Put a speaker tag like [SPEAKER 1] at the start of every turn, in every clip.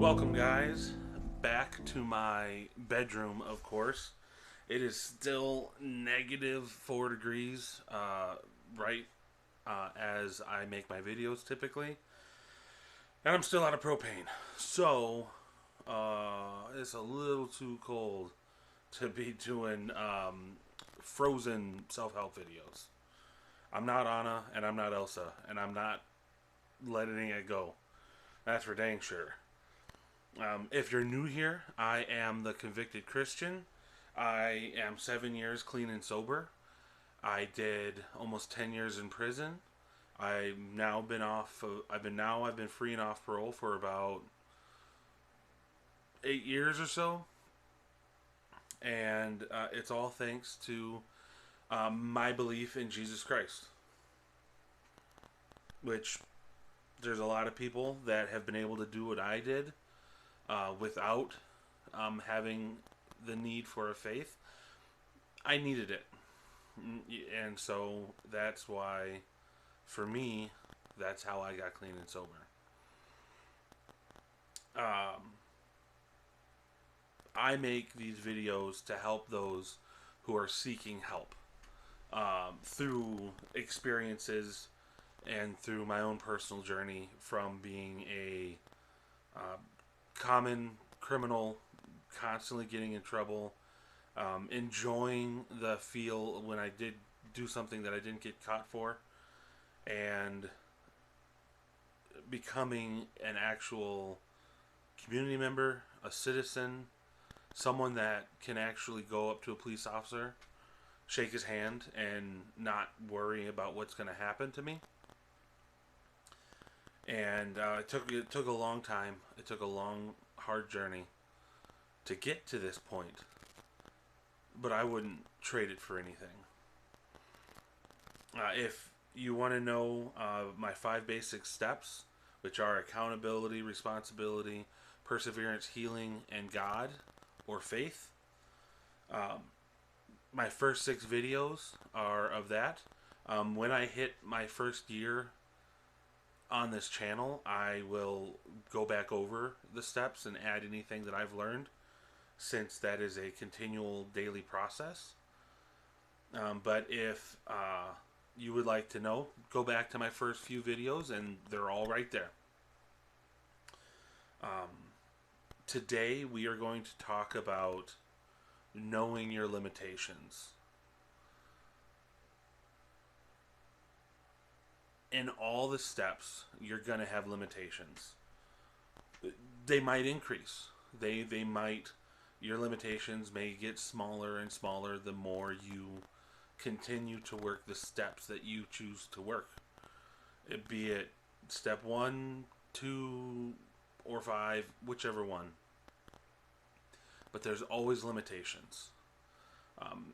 [SPEAKER 1] Welcome, guys, back to my bedroom, of course. It is still negative 4 degrees, right as I make my videos typically. And I'm still out of propane. So, it's a little too cold to be doing frozen self help videos. I'm not Anna, and I'm not Elsa, and I'm not letting it go. That's for dang sure. If you're new here, I am the convicted Christian. I am 7 years clean and sober. I did almost 10 years in prison. I've now been off. I've been free and off parole for about 8 years or so, and it's all thanks to my belief in Jesus Christ. Which there's a lot of people that have been able to do what I did without having the need for a faith. I needed it. And so that's why, for me, that's how I got clean and sober. I make these videos to help those who are seeking help through experiences and through my own personal journey from being a common criminal, constantly getting in trouble, enjoying the feel when I did do something that I didn't get caught for, and becoming an actual community member, a citizen, someone that can actually go up to a police officer, shake his hand, and not worry about what's going to happen to me. And it took a long time. It took a long, hard journey to get to this point. But I wouldn't trade it for anything. If you want to know my 5 basic steps, which are accountability, responsibility, perseverance, healing, and God, or faith, my first 6 videos are of that. When I hit my first year on this channel, I will go back over the steps and add anything that I've learned, since that is a continual daily process. But if you would like to know, go back to my first few videos and they're all right there. Today we are going to talk about knowing your limitations. In all the steps, you're going to have limitations. They might increase. Your limitations may get smaller and smaller the more you continue to work the steps that you choose to work. Be it step 1, 2, or 5, whichever one. But there's always limitations.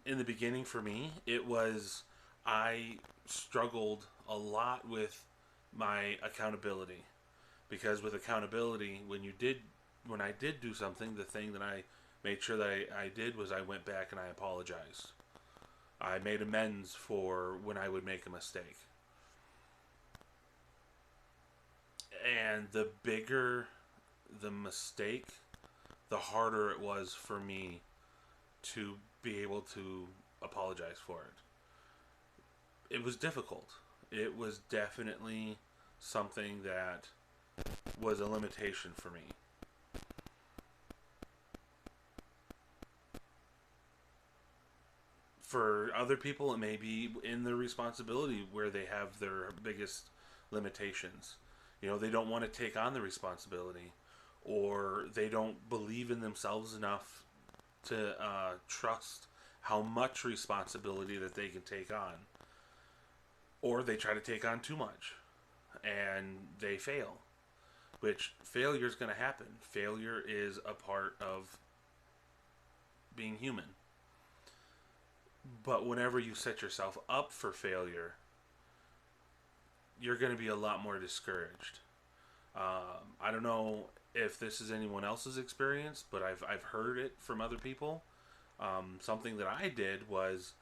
[SPEAKER 1] In the beginning for me, I struggled a lot with my accountability, because with accountability, when I did do something, the thing that I made sure that I did was I went back and I apologized. I made amends for when I would make a mistake. And the bigger the mistake, the harder it was for me to be able to apologize for it. It was difficult. It was definitely something that was a limitation for me. For other people, it may be in their responsibility where they have their biggest limitations. They don't want to take on the responsibility, or they don't believe in themselves enough to trust how much responsibility that they can take on. Or they try to take on too much, and they fail. Which, failure is going to happen. Failure is a part of being human. But whenever you set yourself up for failure, you're going to be a lot more discouraged. I don't know if this is anyone else's experience, but I've heard it from other people. Something that I did was,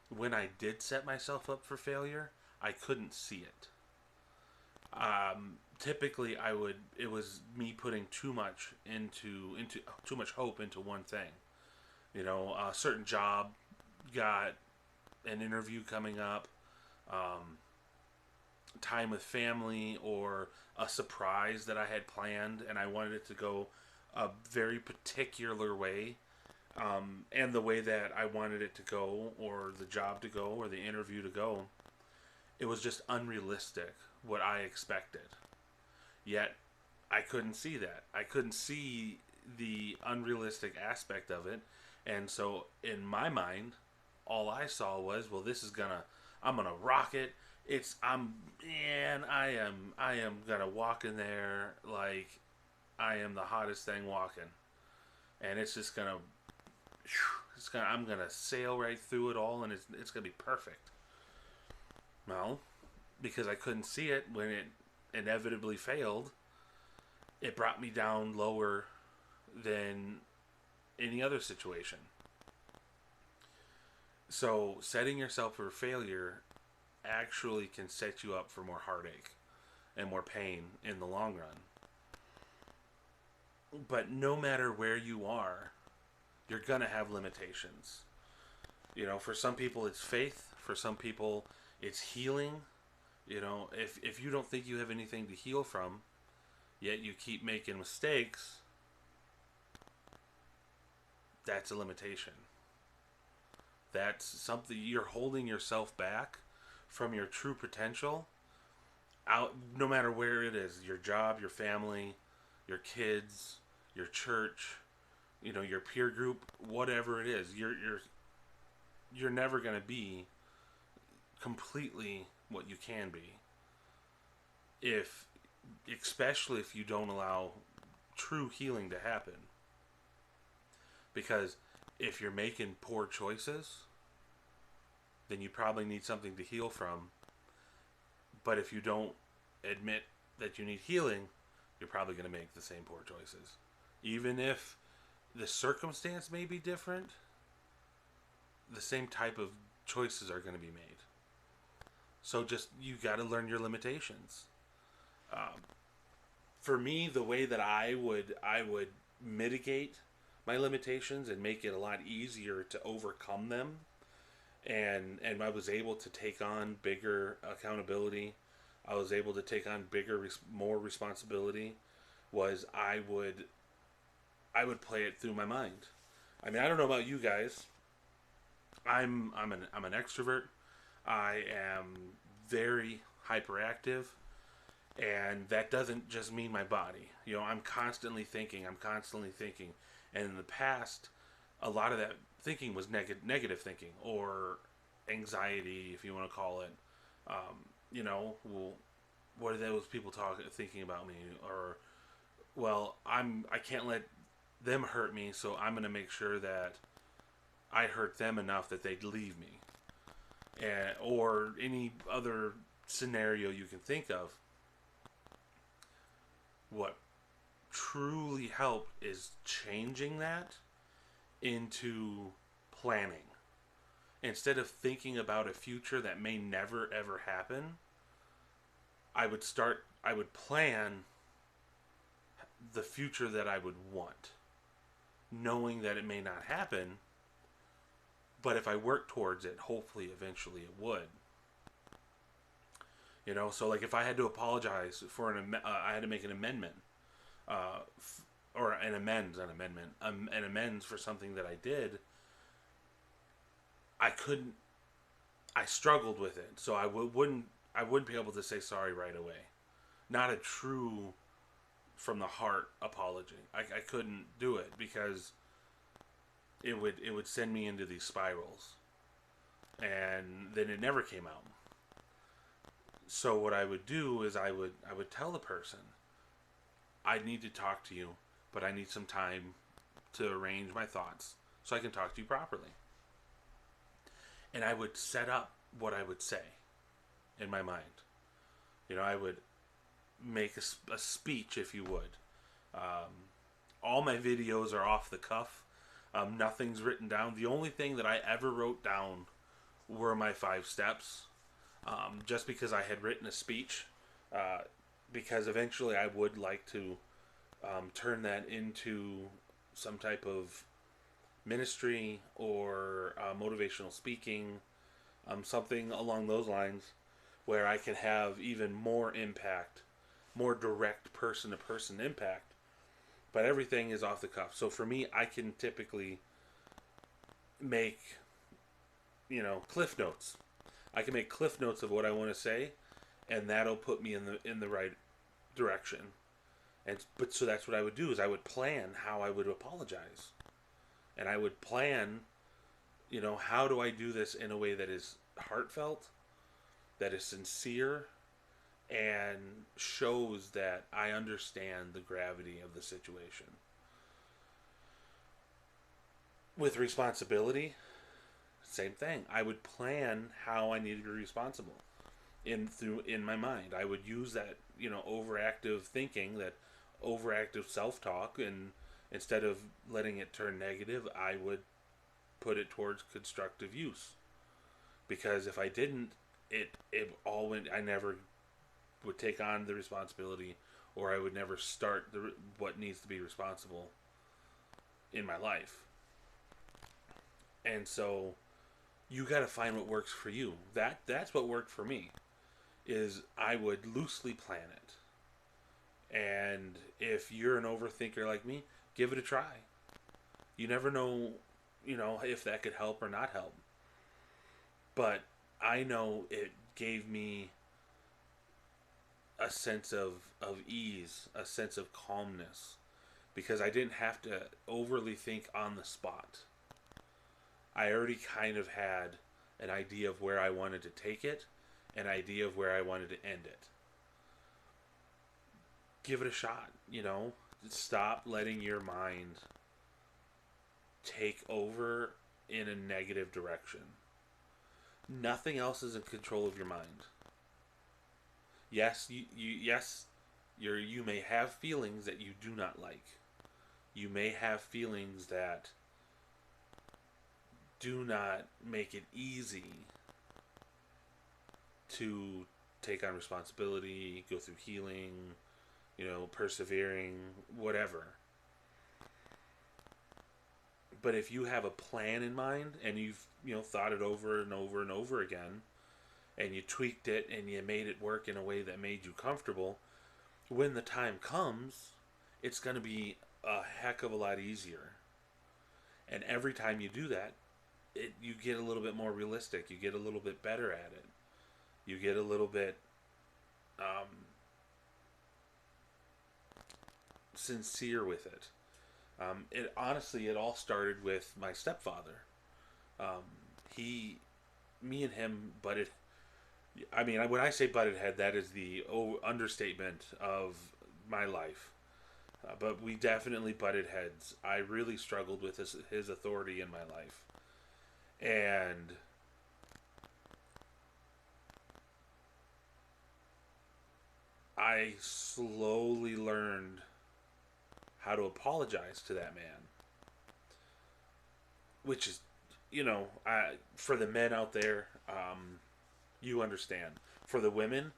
[SPEAKER 1] when I did set myself up for failure, I couldn't see it. typically it was me putting too much into too much hope into one thing. A certain job got an interview coming up, time with family, or a surprise that I had planned, and I wanted it to go a very particular way, and the way that I wanted it to go, or the job to go, or the interview to go, it was just unrealistic what I expected. Yet, I couldn't see that. I couldn't see the unrealistic aspect of it, and so in my mind, all I saw was, well, I'm gonna rock it. I am gonna walk in there like I am the hottest thing walking, and I'm gonna sail right through it all, and it's gonna be perfect. Well, because I couldn't see it when it inevitably failed, it brought me down lower than any other situation. So setting yourself for failure actually can set you up for more heartache and more pain in the long run. But no matter where you are, you're going to have limitations. For some people it's faith, for some people it's healing. If you don't think you have anything to heal from, yet you keep making mistakes, that's a limitation. That's something you're holding yourself back from your true potential, out no matter where it is, your job, your family, your kids, your church, your peer group, whatever it is. You're never going to be completely what you can be, if especially if you don't allow true healing to happen. Because if you're making poor choices, then you probably need something to heal from. But if you don't admit that you need healing, you're probably going to make the same poor choices. Even if the circumstance may be different, the same type of choices are going to be made. So you got to learn your limitations. For me, the way that I would mitigate my limitations and make it a lot easier to overcome them, and I was able to take on bigger accountability, I was able to take on more responsibility, was I would play it through my mind. I mean, I don't know about you guys. I'm an extrovert. I am very hyperactive, and that doesn't just mean my body. I'm constantly thinking. And in the past, a lot of that thinking was negative thinking, or anxiety, if you want to call it. Well, what are those people thinking about me? Or, well, I can't let them hurt me, so I'm going to make sure that I hurt them enough that they'd leave me. Or any other scenario you can think of. What truly helped is changing that into planning. Instead of thinking about a future that may never ever happen, I would plan the future that I would want, knowing that it may not happen, but if I work towards it, hopefully eventually it would. So like if I had to apologize for I had to make an amendment, or an amends, not amendment, an amends for something that I did. I struggled with it, so I wouldn't be able to say sorry right away. Not a true, from the heart apology. I couldn't do it because it would send me into these spirals, and then it never came out. So what I would do is I would tell the person, I need to talk to you, but I need some time to arrange my thoughts so I can talk to you properly. And I would set up what I would say in my mind. I would make a speech, if you would. All my videos are off the cuff. Nothing's written down. The only thing that I ever wrote down were my 5 steps. Just because I had written a speech because eventually I would like to turn that into some type of ministry or motivational speaking, something along those lines, where I can have even more impact, more direct person to person impact. But everything is off the cuff. So for me, I can typically make, cliff notes. I can make cliff notes of what I want to say, and that'll put me in the right direction. But so that's what I would do, is I would plan how I would apologize. And I would plan, how do I do this in a way that is heartfelt, that is sincere, and shows that I understand the gravity of the situation. With responsibility, same thing. I would plan how I need to be responsible in my mind. I would use that, overactive thinking, that overactive self-talk, and instead of letting it turn negative, I would put it towards constructive use. Because if I didn't, it all went. I never would take on the responsibility, or I would never start what needs to be responsible in my life. And so, you got to find what works for you. That's what worked for me. Is I would loosely plan it. And if you're an overthinker like me, give it a try. You never know, if that could help or not help. But I know it gave me a sense of ease, a sense of calmness, because I didn't have to overly think on the spot. I already kind of had an idea of where I wanted to take it, an idea of where I wanted to end it. Give it a shot, Stop letting your mind take over in a negative direction. Nothing else is in control of your mind. Yes, you may have feelings that you do not like. You may have feelings that do not make it easy to take on responsibility, go through healing, persevering, whatever. But if you have a plan in mind, and you've, thought it over and over and over again, and you tweaked it and you made it work in a way that made you comfortable, when the time comes, it's going to be a heck of a lot easier. And every time you do that, you get a little bit more realistic. You get a little bit better at it. You get a little bit sincere with it. It all started with my stepfather. Me and him butted. I mean, when I say butted head, that is the understatement of my life. But we definitely butted heads. I really struggled with his authority in my life. And I slowly learned how to apologize to that man. Which is, for the men out there, you understand. For the women,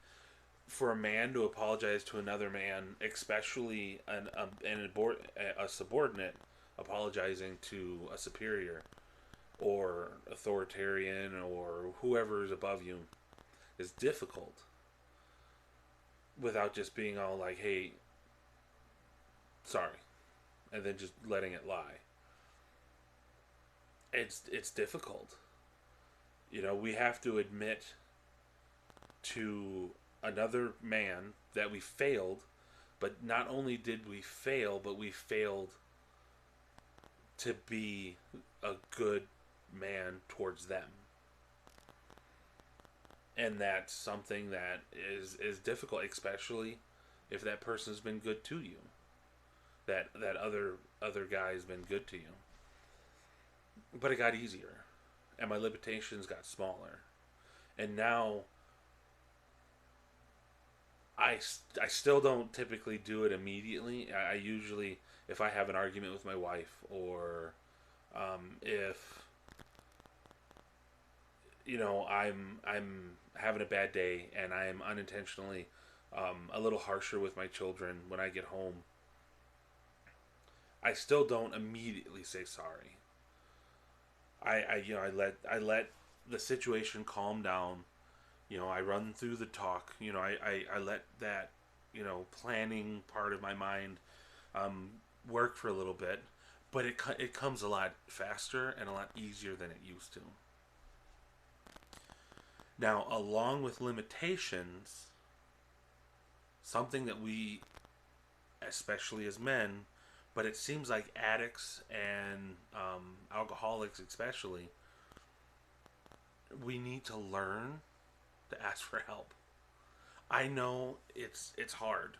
[SPEAKER 1] for a man to apologize to another man, especially a subordinate apologizing to a superior or authoritarian or whoever is above you, is difficult. Without just being all like, hey, sorry, and then just letting it lie. It's difficult. We have to admit to another man that we failed, but not only did we fail, but we failed to be a good man towards them. And that's something that is difficult, especially if that person's been good to you. That other guy's been good to you. But it got easier, and my limitations got smaller. And now I still don't typically do it immediately. I usually, if I have an argument with my wife, or if I'm having a bad day and I am unintentionally a little harsher with my children when I get home. I still don't immediately say sorry. I let the situation calm down. I run through the talk. I let that, planning part of my mind um, work for a little bit, but it comes a lot faster and a lot easier than it used to. Now, along with limitations, something that we, especially as men, but it seems like addicts and alcoholics especially, we need to learn to ask for help. I know it's hard,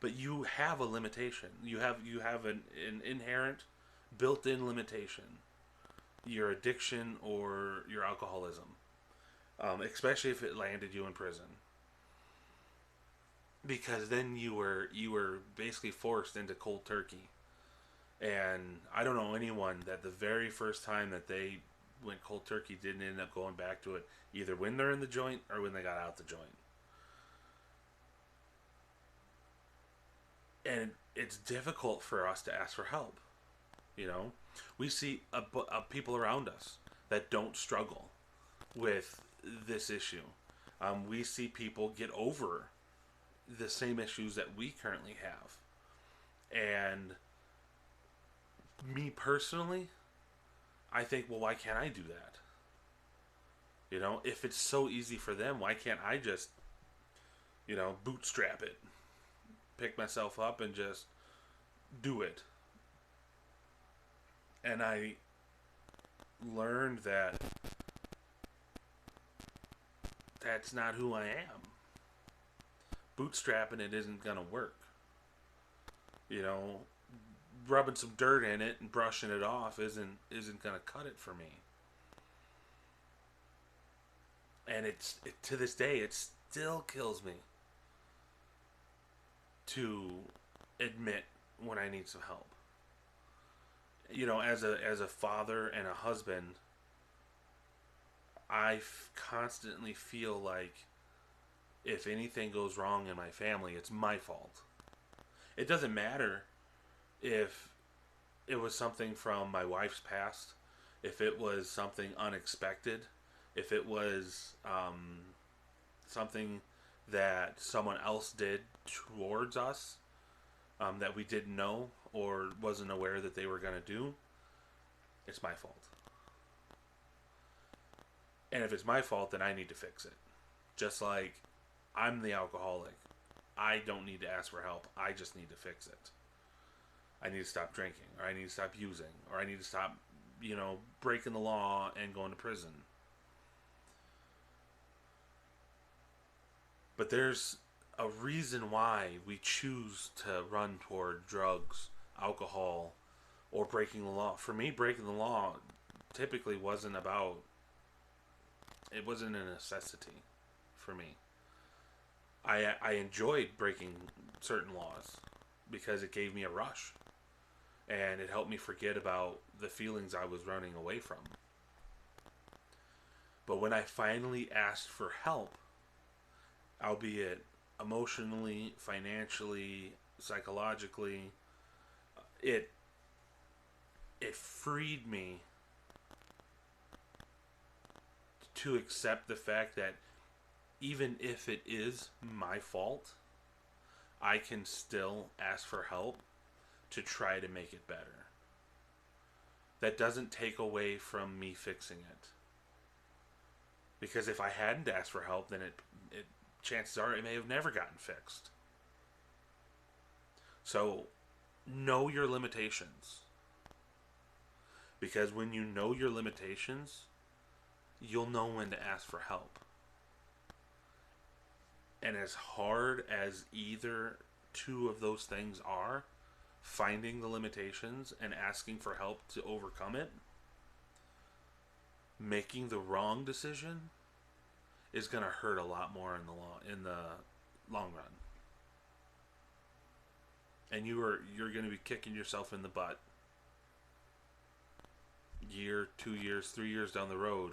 [SPEAKER 1] but you have a limitation. You have an inherent, built-in limitation. Your addiction or your alcoholism, especially if it landed you in prison, because then you were basically forced into cold turkey. And I don't know anyone that the very first time that they went cold turkey didn't end up going back to it, either when they're in the joint or when they got out the joint. And it's difficult for us to ask for help. You know, we see people around us that don't struggle with this issue. We see people get over the same issues that we currently have. And me personally, I think, well, why can't I do that? If it's so easy for them, why can't I just, bootstrap it, pick myself up and just do it? And I learned that that's not who I am. Bootstrapping it isn't going to work. Rubbing some dirt in it and brushing it off isn't going to cut it for me. And to this day, it still kills me to admit when I need some help. As a father and a husband, I constantly feel like if anything goes wrong in my family, it's my fault. It doesn't matter if it was something from my wife's past, if it was something unexpected, if it was something that someone else did towards us that we didn't know or wasn't aware that they were going to do. It's my fault. And if it's my fault, then I need to fix it. Just like I'm the alcoholic. I don't need to ask for help. I just need to fix it. I need to stop drinking, or I need to stop using, or I need to stop, breaking the law and going to prison. But there's a reason why we choose to run toward drugs, alcohol, or breaking the law. For me, breaking the law typically it wasn't a necessity for me. I enjoyed breaking certain laws because it gave me a rush. And it helped me forget about the feelings I was running away from. But when I finally asked for help, albeit emotionally, financially, psychologically, it freed me to accept the fact that even if it is my fault, I can still ask for help to try to make it better. That doesn't take away from me fixing it. Because if I hadn't asked for help, then it chances are it may have never gotten fixed. So, know your limitations. Because when you know your limitations, you'll know when to ask for help. And as hard as either two of those things are, finding the limitations and asking for help to overcome it, making the wrong decision is going to hurt a lot more in the long run. And you're going to be kicking yourself in the butt year, 2 years, 3 years down the road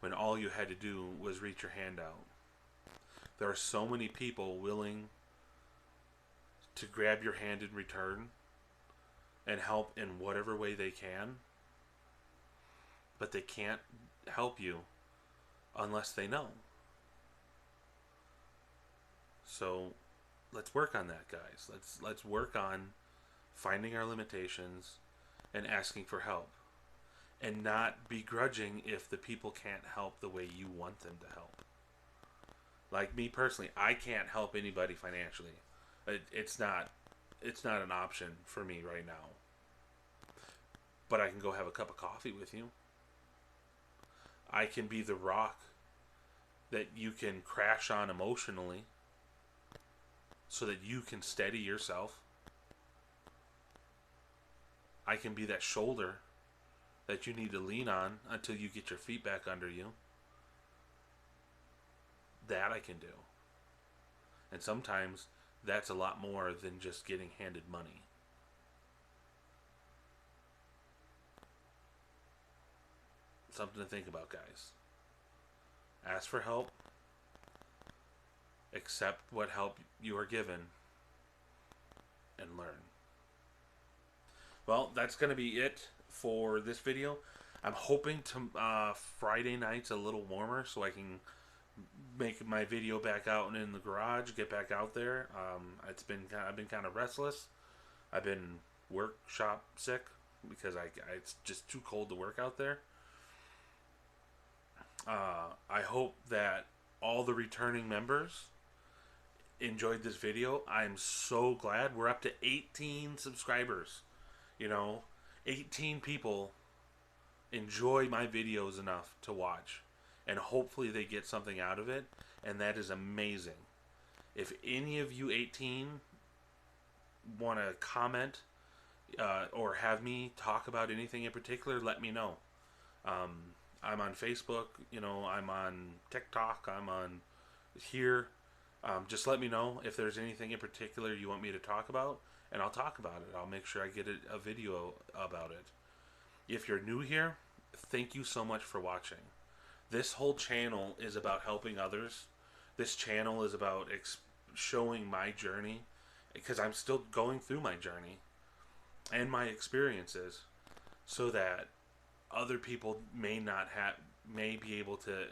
[SPEAKER 1] when all you had to do was reach your hand out. There are so many people willing to grab your hand in return and help in whatever way they can, but they can't help you unless they know. So let's work on that, guys. Let's work on finding our limitations and asking for help, and not begrudging if the people can't help the way you want them to help. Like me personally, I can't help anybody financially. It's not an option for me right now. But I can go have a cup of coffee with you. I can be the rock that you can crash on emotionally so that you can steady yourself. I can be that shoulder that you need to lean on until you get your feet back under you. That I can do. And sometimes that's a lot more than just getting handed money. Something to think about, guys. Ask for help. Accept what help you are given. And learn. Well, that's going to be it for this video. I'm hoping to Friday night's a little warmer so I can make my video back out and in the garage, get back out there. I've been kind of restless. I've been workshop sick because it's just too cold to work out there. I hope that all the returning members enjoyed this video. I'm so glad we're up to 18 subscribers. 18 people enjoy my videos enough to watch, and hopefully they get something out of it, and that is amazing. If any of you 18 want to comment or have me talk about anything in particular, let me know. I'm on Facebook, I'm on TikTok, I'm on here. Just let me know if there's anything in particular you want me to talk about, and I'll talk about it. I'll make sure I get a video about it. If you're new here, thank you so much for watching. This whole channel is about helping others. This channel is about showing my journey, because I'm still going through my journey and my experiences, so that other people may be able to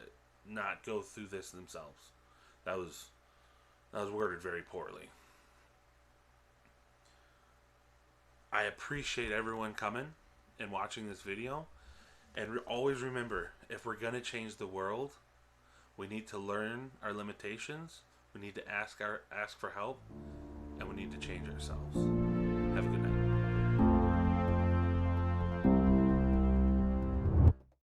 [SPEAKER 1] not go through this themselves. That was worded very poorly. I appreciate everyone coming and watching this video. And always remember, if we're going to change the world, we need to learn our limitations, we need to ask for help, and we need to change ourselves.